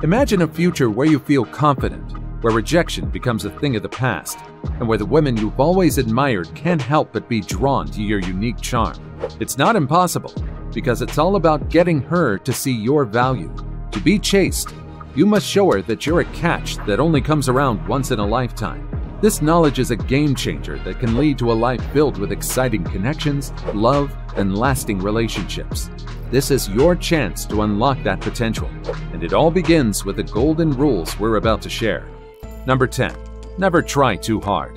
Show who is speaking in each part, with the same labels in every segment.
Speaker 1: Imagine a future where you feel confident, where rejection becomes a thing of the past, and where the women you've always admired can't help but be drawn to your unique charm. It's not impossible, because it's all about getting her to see your value. To be chaste, you must show her that you're a catch that only comes around once in a lifetime. This knowledge is a game changer that can lead to a life filled with exciting connections, love, and lasting relationships. This is your chance to unlock that potential, and it all begins with the golden rules we're about to share. Number 10. Never try too hard.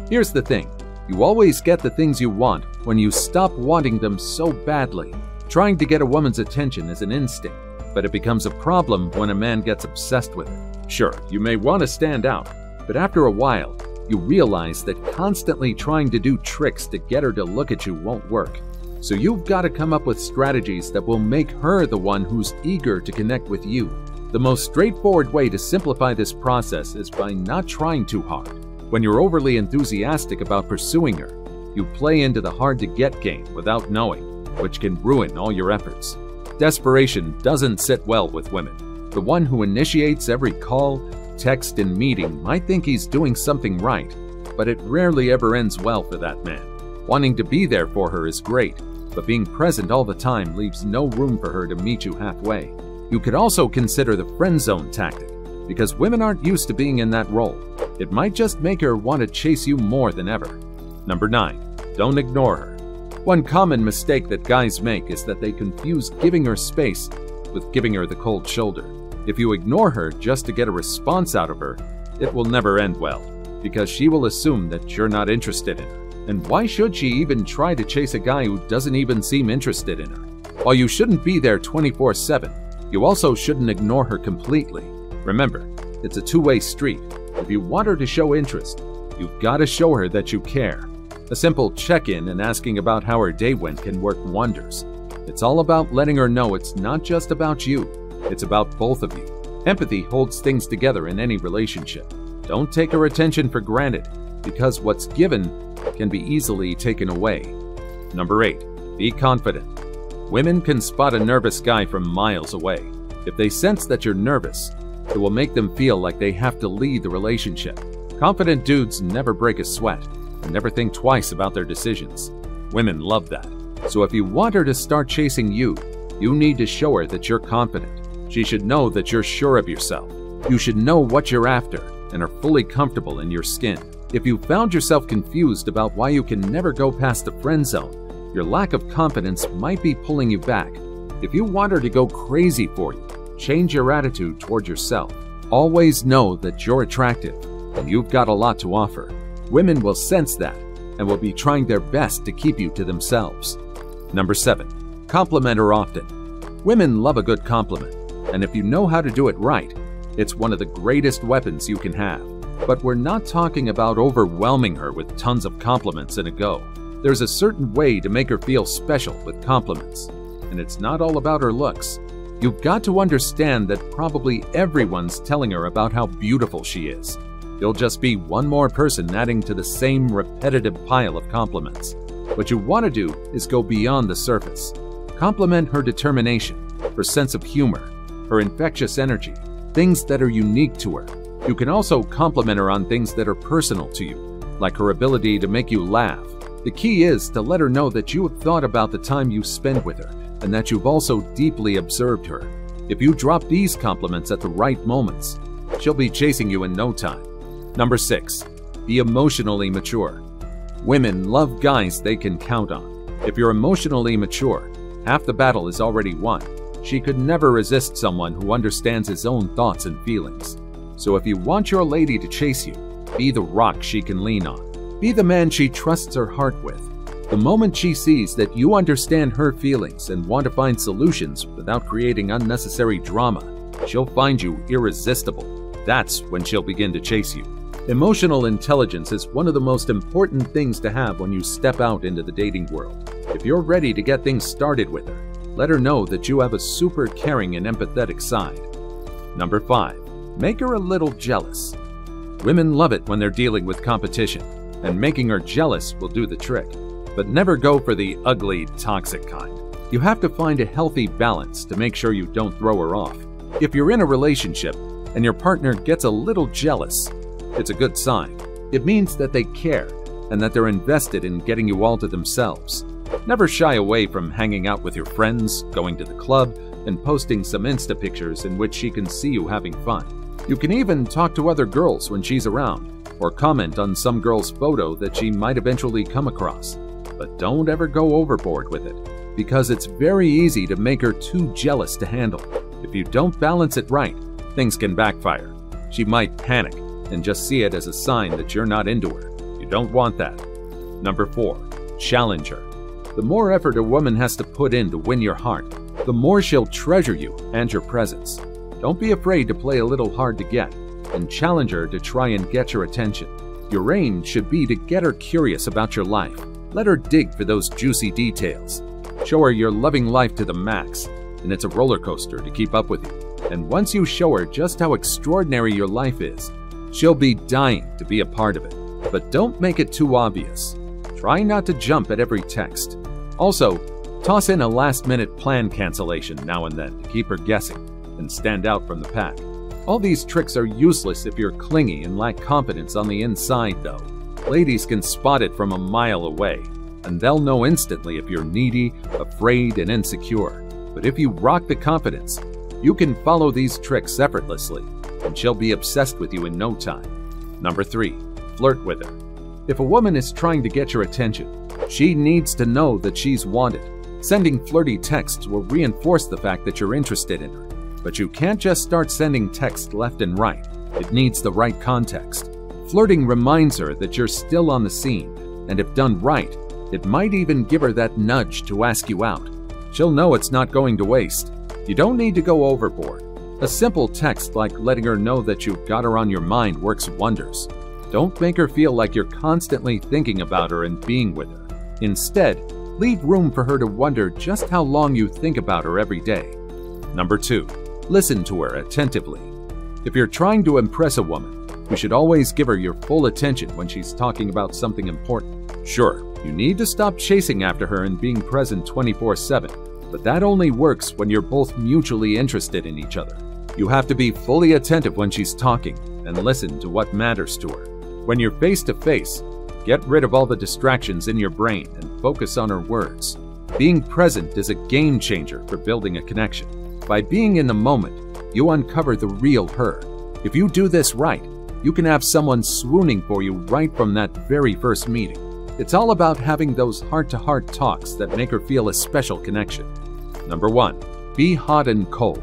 Speaker 1: Here's the thing, you always get the things you want when you stop wanting them so badly. Trying to get a woman's attention is an instinct, but it becomes a problem when a man gets obsessed with it. Sure, you may want to stand out, but after a while, you realize that constantly trying to do tricks to get her to look at you won't work. So you've got to come up with strategies that will make her the one who's eager to connect with you. The most straightforward way to simplify this process is by not trying too hard. When you're overly enthusiastic about pursuing her, you play into the hard-to-get game without knowing, which can ruin all your efforts. Desperation doesn't sit well with women. The one who initiates every call, text, and meeting might think he's doing something right, but it rarely ever ends well for that man. Wanting to be there for her is great, but being present all the time leaves no room for her to meet you halfway. You could also consider the friend zone tactic, because women aren't used to being in that role. It might just make her want to chase you more than ever. Number 9. Don't ignore her. One common mistake that guys make is that they confuse giving her space with giving her the cold shoulder. If you ignore her just to get a response out of her, it will never end well, because she will assume that you're not interested in her. And why should she even try to chase a guy who doesn't even seem interested in her? While you shouldn't be there 24/7, you also shouldn't ignore her completely. Remember, it's a two-way street. If you want her to show interest, you've got to show her that you care. A simple check-in and asking about how her day went can work wonders. It's all about letting her know it's not just about you, it's about both of you. Empathy holds things together in any relationship. Don't take her attention for granted, because what's given can be easily taken away. Number 8. Be confident. Women can spot a nervous guy from miles away. If they sense that you're nervous, it will make them feel like they have to lead the relationship. Confident dudes never break a sweat and never think twice about their decisions. Women love that. So if you want her to start chasing you, you need to show her that you're confident. She should know that you're sure of yourself. You should know what you're after and are fully comfortable in your skin. If you found yourself confused about why you can never go past the friend zone, your lack of confidence might be pulling you back. If you want her to go crazy for you, change your attitude toward yourself. Always know that you're attractive and you've got a lot to offer. Women will sense that and will be trying their best to keep you to themselves. Number 7. Compliment her often. Women love a good compliment, and if you know how to do it right, it's one of the greatest weapons you can have. But we're not talking about overwhelming her with tons of compliments in a go. There's a certain way to make her feel special with compliments, and it's not all about her looks. You've got to understand that probably everyone's telling her about how beautiful she is. You'll just be one more person adding to the same repetitive pile of compliments. What you want to do is go beyond the surface. Compliment her determination, her sense of humor, her infectious energy, things that are unique to her. You can also compliment her on things that are personal to you, like her ability to make you laugh. The key is to let her know that you have thought about the time you spend with her and that you've also deeply observed her. If you drop these compliments at the right moments, she'll be chasing you in no time. Number 6. Be emotionally mature. Women love guys they can count on. If you're emotionally mature, half the battle is already won. She could never resist someone who understands his own thoughts and feelings. So if you want your lady to chase you, be the rock she can lean on. Be the man she trusts her heart with. The moment she sees that you understand her feelings and want to find solutions without creating unnecessary drama, she'll find you irresistible. That's when she'll begin to chase you. Emotional intelligence is one of the most important things to have when you step out into the dating world. If you're ready to get things started with her, let her know that you have a super caring and empathetic side. Number 5. Make her a little jealous. Women love it when they're dealing with competition, and making her jealous will do the trick. But never go for the ugly, toxic kind. You have to find a healthy balance to make sure you don't throw her off. If you're in a relationship and your partner gets a little jealous, it's a good sign. It means that they care and that they're invested in getting you all to themselves. Never shy away from hanging out with your friends, going to the club, and posting some Insta pictures in which she can see you having fun. You can even talk to other girls when she's around, or comment on some girl's photo that she might eventually come across. But don't ever go overboard with it, because it's very easy to make her too jealous to handle. If you don't balance it right, things can backfire. She might panic and just see it as a sign that you're not into her. You don't want that. Number 4. Challenge her. The more effort a woman has to put in to win your heart, the more she'll treasure you and your presence. Don't be afraid to play a little hard to get, and challenge her to try and get your attention. Your aim should be to get her curious about your life. Let her dig for those juicy details. Show her you're loving life to the max, and it's a roller coaster to keep up with you. And once you show her just how extraordinary your life is, she'll be dying to be a part of it. But don't make it too obvious. Try not to jump at every text. Also, toss in a last-minute plan cancellation now and then to keep her guessing and stand out from the pack. All these tricks are useless if you're clingy and lack confidence on the inside, though. Ladies can spot it from a mile away, and they'll know instantly if you're needy, afraid, and insecure. But if you rock the confidence, you can follow these tricks effortlessly, and she'll be obsessed with you in no time. Number 3. Flirt with her. If a woman is trying to get your attention, she needs to know that she's wanted. Sending flirty texts will reinforce the fact that you're interested in her. But you can't just start sending texts left and right. It needs the right context. Flirting reminds her that you're still on the scene, and if done right, it might even give her that nudge to ask you out. She'll know it's not going to waste. You don't need to go overboard. A simple text like letting her know that you've got her on your mind works wonders. Don't make her feel like you're constantly thinking about her and being with her. Instead, leave room for her to wonder just how long you think about her every day. Number 2. Listen to her attentively. If you're trying to impress a woman, you should always give her your full attention when she's talking about something important. Sure, you need to stop chasing after her and being present 24/7, but that only works when you're both mutually interested in each other. You have to be fully attentive when she's talking and listen to what matters to her. When you're face to face, get rid of all the distractions in your brain and focus on her words. Being present is a game changer for building a connection. By being in the moment, you uncover the real her. If you do this right, you can have someone swooning for you right from that very first meeting. It's all about having those heart-to-heart talks that make her feel a special connection. Number 1. Be hot and cold.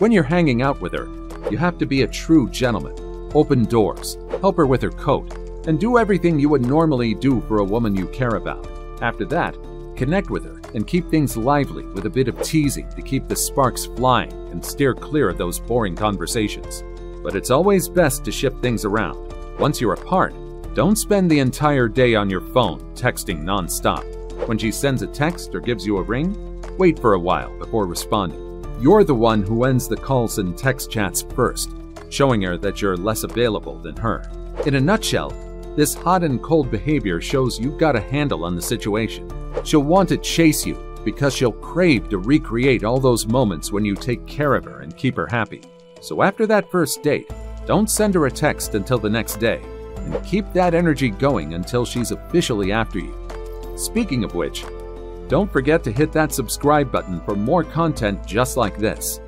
Speaker 1: When you're hanging out with her, you have to be a true gentleman. Open doors, help her with her coat, and do everything you would normally do for a woman you care about. After that, connect with her and keep things lively with a bit of teasing to keep the sparks flying and steer clear of those boring conversations. But it's always best to shift things around. Once you're apart, don't spend the entire day on your phone texting non-stop. When she sends a text or gives you a ring, wait for a while before responding. You're the one who ends the calls and text chats first, showing her that you're less available than her. In a nutshell, this hot and cold behavior shows you've got a handle on the situation. She'll want to chase you because she'll crave to recreate all those moments when you take care of her and keep her happy. So after that first date, don't send her a text until the next day, and keep that energy going until she's officially after you. Speaking of which, don't forget to hit that subscribe button for more content just like this.